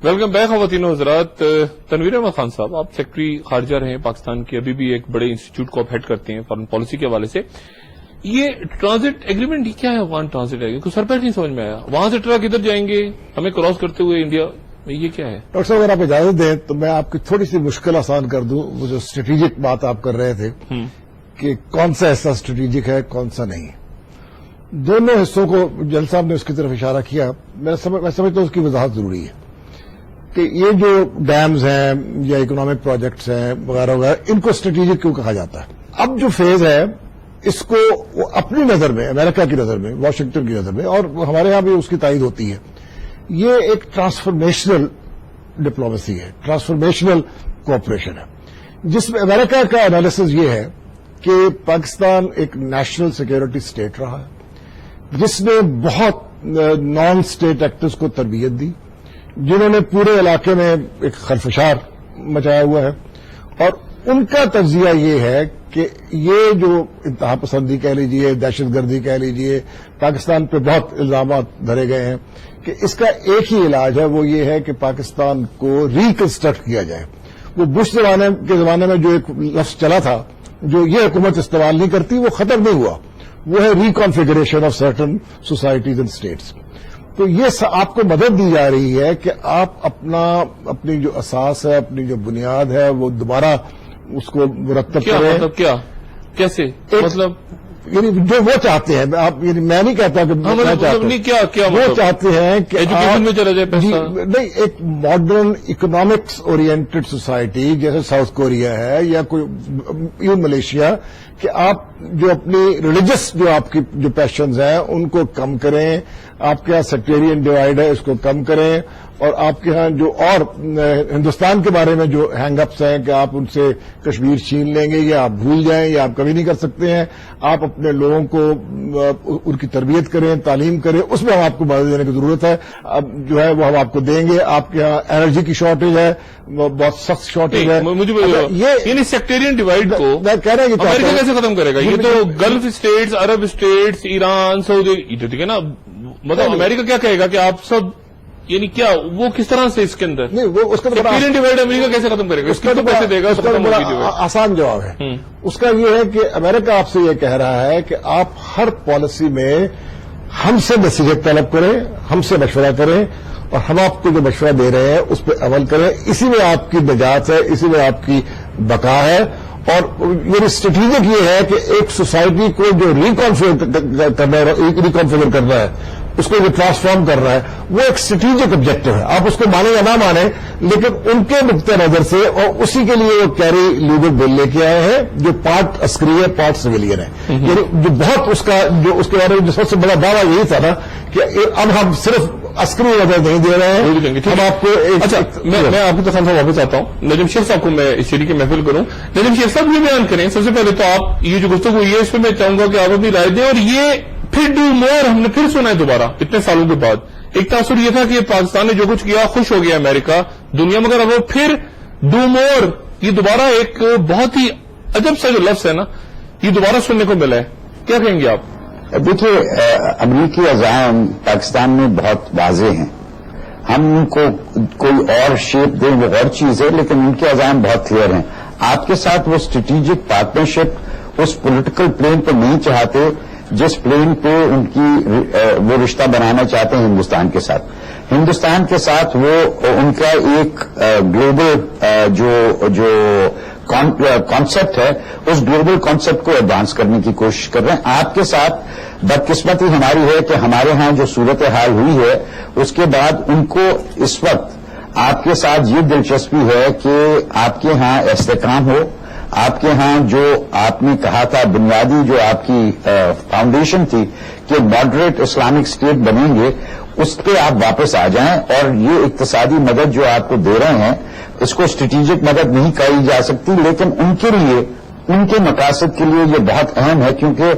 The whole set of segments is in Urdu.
ویلکم بیک خواتین و حضرات. تنویر احمد خان صاحب، آپ سیکرٹری خارجہ رہے ہیں پاکستان کے، ابھی بھی ایک بڑے انسٹیٹیوٹ کو آپ ہیڈ کرتے ہیں فارن پالیسی کے حوالے سے. یہ ٹرانزٹ ایگریمنٹ کیا ہے؟ افغان ٹرانزٹ ایگریمنٹ کچھ سر پہ نہیں سمجھ میں آیا. وہاں سے ٹرک ادھر جائیں گے ہمیں کراس کرتے ہوئے انڈیا، یہ کیا ہے؟ ڈاکٹر صاحب اگر آپ اجازت دیں تو میں آپ کی تھوڑی سی مشکل آسان کر دوں. وہ جو اسٹریٹجک بات آپ کر رہے تھے کہ کون سا حصہ اسٹریٹجک ہے کون سا نہیں، دونوں حصوں کو جل صاحب نے اس کی طرف اشارہ کیا. میں سمجھتا ہوں اس کی وضاحت ضروری ہے کہ یہ جو ڈیمز ہیں یا اکنامک پروجیکٹس ہیں وغیرہ وغیرہ، ان کو اسٹریٹجک کیوں کہا جاتا ہے؟ اب جو فیز ہے اس کو وہ اپنی نظر میں، امریکہ کی نظر میں، واشنگٹن کی نظر میں، اور ہمارے ہاں بھی اس کی تائید ہوتی ہے، یہ ایک ٹرانسفارمیشنل ڈپلومیسی ہے، ٹرانسفارمیشنل کوآپریشن ہے، جس میں امریکہ کا انالیسز یہ ہے کہ پاکستان ایک نیشنل سیکورٹی اسٹیٹ رہا ہے جس نے بہت نان اسٹیٹ ایکٹرز کو تربیت دی، جنہوں نے پورے علاقے میں ایک خلفشار مچایا ہوا ہے، اور ان کا تجزیہ یہ ہے کہ یہ جو انتہا پسندی کہہ لیجیے، دہشت گردی کہہ لیجیے، پاکستان پہ بہت الزامات دھرے گئے ہیں کہ اس کا ایک ہی علاج ہے، وہ یہ ہے کہ پاکستان کو ریکنسٹرکٹ کیا جائے. وہ بش کے زمانے میں جو ایک لفظ چلا تھا جو یہ حکومت استعمال نہیں کرتی، وہ ختم نہیں ہوا، وہ ہے reconfiguration of certain societies and states. تو یہ آپ کو مدد دی جا رہی ہے کہ آپ اپنی جو اساس ہے، اپنی جو بنیاد ہے، وہ دوبارہ اس کو مرتب کریں. مطلب کیا؟ کیسے؟ مطلب یعنی جو وہ چاہتے ہیں، آپ یعنی میں نہیں کہتا کہ میں چاہتا ہوں، وہ چاہتے ہیں کہ ایجوکیشن میں چلا جائے پیسہ. نہیں، ایک ماڈرن اکنامکس اورینٹڈ سوسائٹی جیسے ساؤتھ کوریا ہے یا کوئی ایون ملیشیا، کہ آپ جو اپنی ریلیجس جو آپ کی جو پیشنز ہیں ان کو کم کریں، آپ کے یہاں سیکٹیرین ڈیوائڈ ہے اس کو کم کریں، اور آپ کے ہاں جو اور ہندوستان کے بارے میں جو ہینگ اپس ہیں کہ آپ ان سے کشمیر چھین لیں گے یا آپ بھول جائیں یا آپ کبھی نہیں کر سکتے ہیں، آپ اپنے لوگوں کو ان کی تربیت کریں، تعلیم کریں، اس میں ہم آپ کو مدد دینے کی ضرورت ہے. اب جو ہے وہ ہم آپ کو دیں گے. آپ کے یہاں انرجی کی شارٹیج ہے، بہت سخت شارٹیج ہے. یہ سیکٹیرین ڈیوائڈ کو میں کہہ رہا ہوں کہ امریکہ کیسے ختم کرے گا؟ یہ تو گلف اسٹیٹس، عرب اسٹیٹس، ایران، سعودی، ٹھیک ہے نا. مطلب امریکہ کیا کہے گا کہ آپ سب، یعنی کیا وہ کس طرح سے اس کے اندر نہیں، وہ اس کا سیکٹیرین ڈیوائڈ امریکہ کیسے ختم کرے گا؟ اس کے تو پیسے دے گا. اس کا آسان جواب ہے. اس کا یہ ہے کہ امریکہ آپ سے یہ کہہ رہا ہے کہ آپ ہر پالیسی میں ہم سے نصیحت طلب کریں، ہم سے مشورہ کریں، اور ہم آپ کو جو مشورہ دے رہے ہیں اس پہ عمل کریں. اسی میں آپ کی نجات ہے، اسی میں آپ کی بقا ہے. اور یہ اسٹریٹجک یہ ہے کہ ایک سوسائٹی کو جو ریکانفیگر کرنا ہے، اس کو جو ٹرانسفارم کر رہا ہے، وہ ایک اسٹریٹجک آبجیکٹو ہے. آپ اس کو مانیں یا نہ مانیں، لیکن ان کے نقطۂ نظر سے، اور اسی کے لیے وہ کیری لیگر بل لے کے آئے ہیں جو پارٹ عسکری ہے پارٹ سویلین ہے. یعنی جو بہت اس کے بارے میں جو سب سے بڑا دعویٰ یہی تھا نا کہ اب ہم صرف عسکری وجہ نہیں دے رہے ہیں، ہم آپ کو. اچھا، میں آپ کی طرف واپس آتا ہوں. نجم شیخ صاحب کو میں اس شیری کی محفل کروں. نجم شیخ صاحب یہ بیان کریں. سب سے پہلے تو آپ یہ جو گفتگو ہوئی ہے اس پہ میں چاہوں گا کہ آپ اپنی رائے دیں. اور یہ پھر ڈو مور ہم نے پھر سنا ہے دوبارہ اتنے سالوں کے بعد. ایک تاثر یہ تھا کہ پاکستان نے جو کچھ کیا خوش ہو گیا امریکہ دنیا، مگر اب وہ پھر ڈو مور، یہ دوبارہ ایک بہت ہی عجب سا جو لفظ ہے نا، یہ دوبارہ سننے کو ملا ہے. کیا کہیں گے آپ؟ دیکھیے، امریکی عزائم پاکستان میں بہت واضح ہیں. ہم ان کو کوئی اور شیپ دیں وہ اور چیز ہے، لیکن ان کے عزائم بہت کلیئر ہیں. آپ کے ساتھ وہ اسٹریٹجک پارٹنرشپ اس پولیٹیکل پلین پہ نہیں چاہتے جس پلین پہ ان کی وہ رشتہ بنانا چاہتے ہیں ہندوستان کے ساتھ. ہندوستان کے ساتھ وہ ان کا ایک گلوبل جو کانسیپٹ ہے، اس گلوبل کانسیپٹ کو ایڈوانس کرنے کی کوشش کر رہے ہیں. آپ کے ساتھ بدقسمتی ہماری ہے کہ ہمارے ہاں جو صورتحال ہوئی ہے اس کے بعد ان کو اس وقت آپ کے ساتھ یہ دلچسپی ہے کہ آپ کے ہاں استحکام ہو. آپ کے ہاں جو آپ نے کہا تھا بنیادی جو آپ کی فاؤنڈیشن تھی کہ ماڈریٹ اسلامک اسٹیٹ بنیں گے، اس پہ آپ واپس آ جائیں. اور یہ اقتصادی مدد جو آپ کو دے رہے ہیں اس کو اسٹریٹجک مدد نہیں کہی جا سکتی، لیکن ان کے لیے، ان کے مقاصد کے لیے یہ بہت اہم ہے. کیونکہ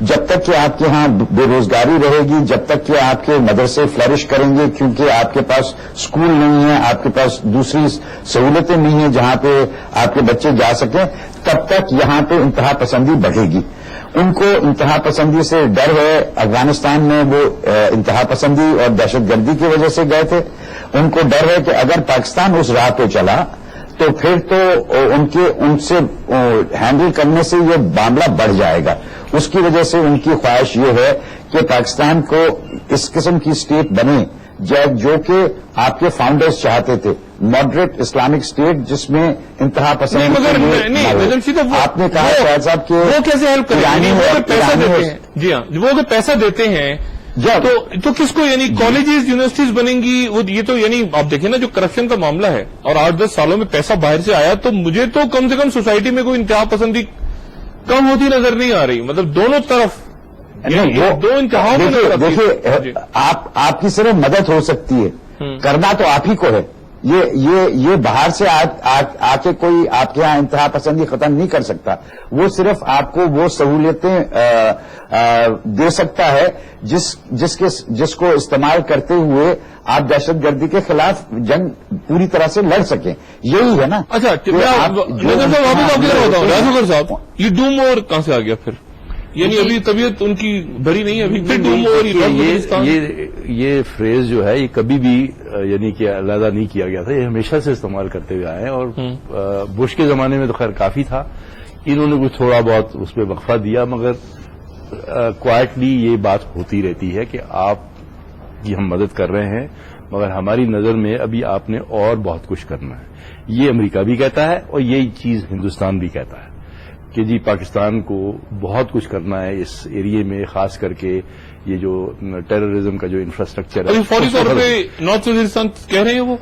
جب تک کہ آپ کے ہاں بے روزگاری رہے گی، جب تک کہ آپ کے مدرسے فلرش کریں گے، کیونکہ آپ کے پاس اسکول نہیں ہے، آپ کے پاس دوسری سہولتیں نہیں ہیں جہاں پہ آپ کے بچے جا سکیں، تب تک یہاں پہ انتہا پسندی بڑھے گی. ان کو انتہا پسندی سے ڈر ہے. افغانستان میں وہ انتہا پسندی اور دہشت گردی کی وجہ سے گئے تھے، ان کو ڈر ہے کہ اگر پاکستان اس راہ پہ چلا تو پھر تو ان سے ہینڈل کرنے سے یہ معاملہ بڑھ جائے گا. اس کی وجہ سے ان کی خواہش یہ ہے کہ پاکستان کو اس قسم کی اسٹیٹ بنے جو کہ آپ کے فاؤنڈرز چاہتے تھے, ماڈریٹ اسلامک اسٹیٹ جس میں انتہا پسند. آپ نے کہا شاہد صاحب کہ وہ کیسے ہیلپ کریں گے, وہ پیسہ دیتے ہیں. جی ہاں, وہ اگر پیسہ دیتے ہیں تو کس کو, یعنی کالجز یونیورسٹیز بنیں گی وہ, یہ تو یعنی آپ دیکھیں نا جو کرپشن کا معاملہ ہے اور 8-10 سالوں میں پیسہ باہر سے آیا, تو مجھے تو کم سے کم سوسائٹی میں کوئی انتہا پسندی کم ہوتی نظر نہیں آ رہی. مطلب دونوں طرف دو انتہا. دیکھیے آپ کی صرف مدد ہو سکتی ہے, کرنا تو آپ ہی کو ہے. یہ باہر سے آ کے کوئی آپ کے یہاں انتہا پسندی ختم نہیں کر سکتا. وہ صرف آپ کو وہ سہولتیں دے سکتا ہے جس کو استعمال کرتے ہوئے آپ دہشت گردی کے خلاف جنگ پوری طرح سے لڑ سکیں. یہی ہے نا. اچھا صاحب, یہ ڈو مور کہاں سے آ گیا پھر؟ یعنی ابھی طبیعت ان کی بھری نہیں ہے, ابھی پھر ڈو مور. یہ فریز جو ہے یہ کبھی بھی یعنی کہ علیحدہ نہیں کیا گیا تھا, یہ ہمیشہ سے استعمال کرتے ہوئے آئے ہیں. اور بش کے زمانے میں تو خیر کافی تھا, انہوں نے کچھ تھوڑا بہت اس پہ وقفہ دیا, مگر کوائٹلی یہ بات ہوتی رہتی ہے کہ آپ کی ہم مدد کر رہے ہیں مگر ہماری نظر میں ابھی آپ نے اور بہت کچھ کرنا ہے. یہ امریکہ بھی کہتا ہے اور یہی چیز ہندوستان بھی کہتا ہے کہ جی پاکستان کو بہت کچھ کرنا ہے اس ایریے میں, خاص کر کے یہ جو ٹیررزم کا جو انفراسٹرکچر ہے. ابھی فوری طور پہ نارتھ وزیرستان کہہ رہے ہیں وہ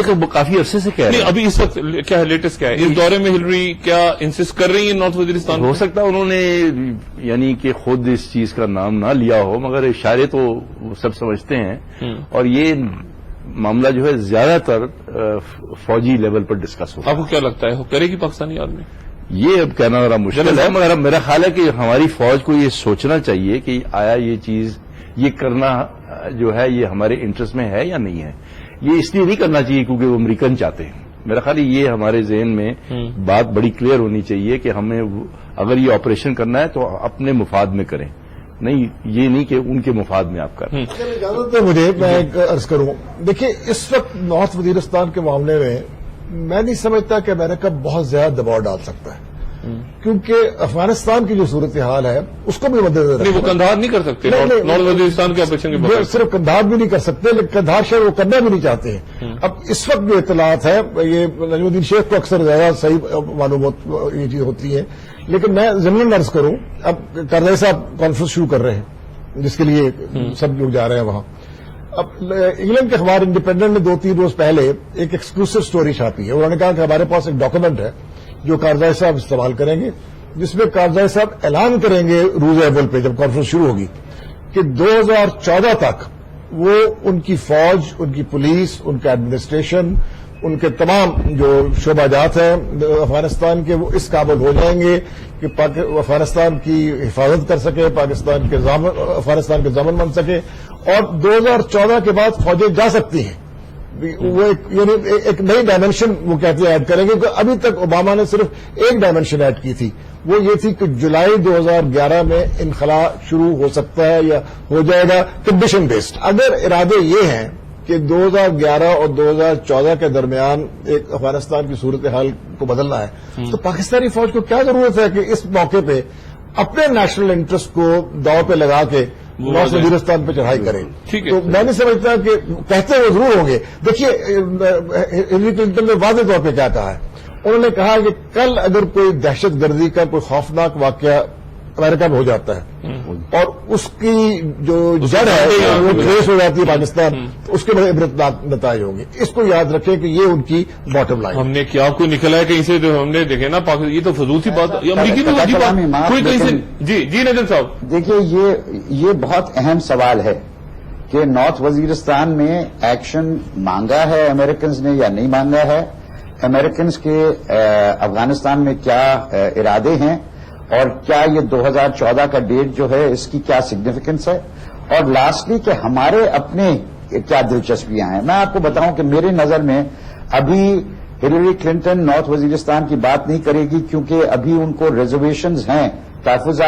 تو کافی عرصے سے کہہ رہے ہیں. ابھی اس وقت کیا ہے, لیٹسٹ کیا ہے اس دورے میں ہلری کیا انسسٹ کر رہی ہیں نارتھ وزیرستان؟ ہو سکتا ہے انہوں نے یعنی کہ خود اس چیز کا نام نہ لیا ہو, مگر اشارے تو سب سمجھتے ہیں. اور یہ معاملہ جو ہے زیادہ تر فوجی لیول پر ڈسکس ہوتا ہے. آپ کو کیا لگتا ہے کرے گی پاکستانی آرمی؟ یہ اب کہنا ذرا مشکل ہے, مگر میرا خیال ہے کہ ہماری فوج کو یہ سوچنا چاہیے کہ آیا یہ چیز یہ کرنا جو ہے یہ ہمارے انٹرسٹ میں ہے یا نہیں ہے. یہ اس لیے نہیں کرنا چاہیے کیونکہ وہ امریکن چاہتے ہیں. میرا خیال ہے یہ ہمارے ذہن میں بات بڑی کلیئر ہونی چاہیے کہ ہمیں اگر یہ آپریشن کرنا ہے تو اپنے مفاد میں کریں, نہیں یہ نہیں کہ ان کے مفاد میں آپ کریں. اجازت ہے مجھے میں ایک عرض کروں. دیکھیے اس وقت نارتھ وزیرستان کے معاملے میں میں نہیں سمجھتا کہ امریکہ بہت زیادہ دباؤ ڈال سکتا ہے, کیونکہ افغانستان کی جو صورتحال ہے اس کو بھی مدد وہ قندھار نہیں کر سکتے. نارتھ وزیرستان کے آپریشن کے صرف قندھار بھی نہیں کر سکتے, لیکن قندھار شہر وہ کرنا بھی نہیں چاہتے ہیں. اب اس وقت جو اطلاعات ہے یہ نجم الدین شیخ کو اکثر زیادہ صحیح معلومات یہ چیز ہوتی ہے, لیکن میں ضمن عرض کروں اب کرزئی صاحب کانفرنس شروع کر رہے ہیں جس کے لیے سب لوگ جا رہے ہیں وہاں. اب انگلینڈ کے اخبار انڈیپینڈنٹ نے 2-3 روز پہلے ایک ایکسکلوسو سٹوری چھاپی ہے. انہوں نے کہا کہ ہمارے پاس ایک ڈاکومنٹ ہے جو کرزئی صاحب استعمال کریں گے, جس میں کرزئی صاحب اعلان کریں گے روز اول پہ جب کانفرنس شروع ہوگی کہ 2014 تک وہ ان کی فوج, ان کی پولیس, ان کا ایڈمنسٹریشن, ان کے تمام جو شعبہ جات ہیں افغانستان کے وہ اس قابل ہو جائیں گے کہ افغانستان کی حفاظت کر سکے, افغانستان کے ضامن بن سکے. اور 2014 کے بعد فوجیں جا سکتی ہیں. وہ ایک نئی ڈائمینشن وہ کہتے ہیں ایڈ کریں گے. ابھی تک اوباما نے صرف ایک ڈائمینشن ایڈ کی تھی, وہ یہ تھی کہ جولائی 2011 میں انخلا شروع ہو سکتا ہے یا ہو جائے گا کنڈیشن بیسڈ. اگر ارادے یہ ہیں کہ 2011 اور 2014 کے درمیان ایک افغانستان کی صورتحال کو بدلنا ہے تو پاکستانی فوج کو کیا ضرورت ہے کہ اس موقع پہ اپنے نیشنل انٹرسٹ کو داؤ پہ لگا کے نارتھ وزیرستان پہ چڑھائی کریں. تو میں نہیں سمجھتا کہ کہتے وہ ضرور ہوں گے. دیکھیے ہلری کلنٹن نے واضح طور پہ کیا کہا ہے, انہوں نے کہا کہ کل اگر کوئی دہشت گردی کا کوئی خوفناک واقعہ امریکہ میں ہو جاتا ہے اور اس کی جو جڑ ہے وہ ٹریس ہو جاتی ہے پاکستان, تو اس کے بڑے عبرتناک نتائج ہوں گے. اس کو یاد رکھیں کہ یہ ان کی باٹم لائن. ہم نے کیا کوئی نکلا ہے کہیں سے جو ہم نے دیکھے نا یہ تو فضول سی بات, امریکی بھی کوئی کہیں سے. جی نجم صاحب دیکھیے یہ بہت اہم سوال ہے کہ نارتھ وزیرستان میں ایکشن مانگا ہے امریکنز نے یا نہیں مانگا ہے, امریکنز کے افغانستان میں کیا ارادے ہیں, اور کیا یہ 2014 کا ڈیٹ جو ہے اس کی کیا سگنیفیکنس ہے, اور لاسٹلی کہ ہمارے اپنے کیا دلچسپیاں ہیں. میں آپ کو بتاؤں کہ میری نظر میں ابھی ہلری کلنٹن نارتھ وزیرستان کی بات نہیں کرے گی کیونکہ ابھی ان کو ریزرویشنز ہیں تحفظ